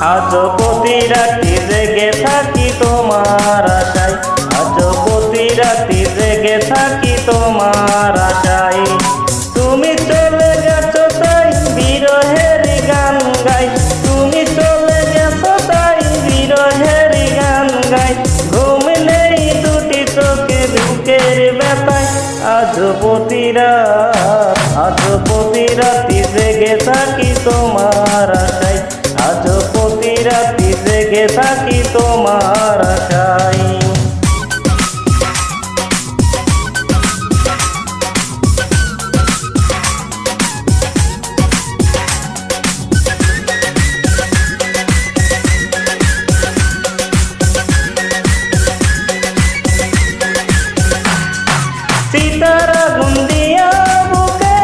আজ প্রতি রাতি জেগে থাকি তোমার আশায়, আজ প্রতি রাতি জেগে থাকি তোমার আশায়। তুমি চলে গেছো তাই বিরহের গান গাই, তুমি চলে গেছো তাই বিরহের গান গাই। ঘুম নেই দুটি চোখে বুকের ব্যথায়, আজ প্রতি রাত, আজ প্রতি রাতি জেগে থাকি তোমার আশায়, আজ প্রতি রাতি জেগে থাকি তোমার আশায়। সিতারা গুন্দিয়া বুকে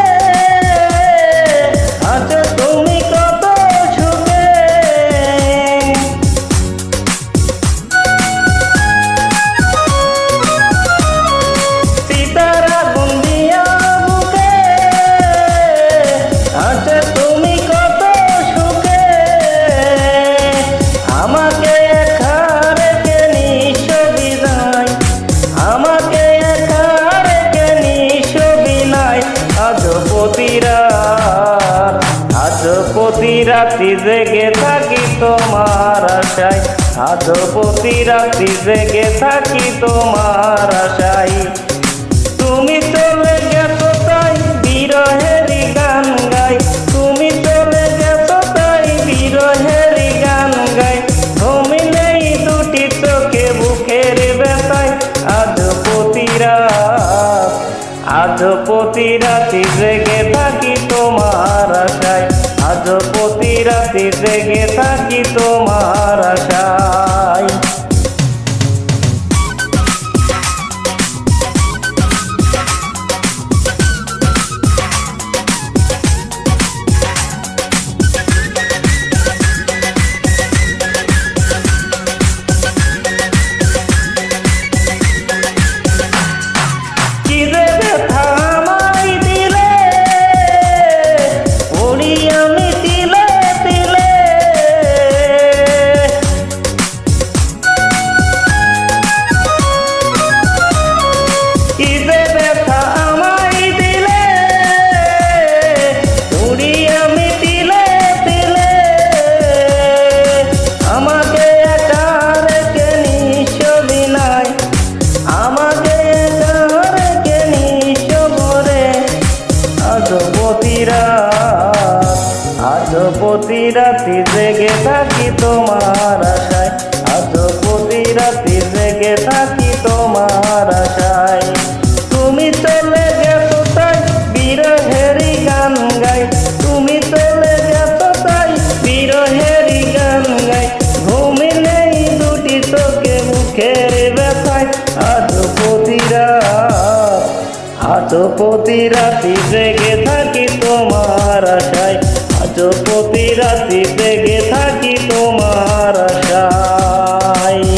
আছো তুমি কত সুখে, সিতারা গুন্দিয়া বুকে আছো তুমি কত সুখে। আমাকে একা রেখে নিঃস্ব বিদায়, আমাকে আজ প্রতি রাত, আজ প্রতি রাতি জেগে থাকি তোমার আশায়, আজ প্রতি রাতি জেগে থাকি তোমার আশায়। তুমি চলে গেছো তাই বিরহের গান গাই, তুমি চলে গেছো তাই বিরহের গান গাই। ঘুম নেই দুটি চোখে বুকের ব্যথায়, আজ প্রতি রাত, আজ প্রতি রাতি জেগে থাকি তোমার আশায়, আজ প্রতি রাতি জেগে থাকি তোমার আশায়। আজ প্রতি রাতি জেগে থাকি তোমার আশায়, আজ প্রতি রাতি জেগে থাকি তোমার আশায়। তুমি চলে গেছো তাই বিরহের গান গাই, তুমি চলে গেছো তাই বিরহের গান গাই। ঘুম নেই দুটি চোখে মুখের ব্যথায়, আজ প্রতি রাত, আজ প্রতি রাতি জেগে থাকি তোমার আশায়, আজ প্রতি রাতি জেগে থাকি তোমার আশায়।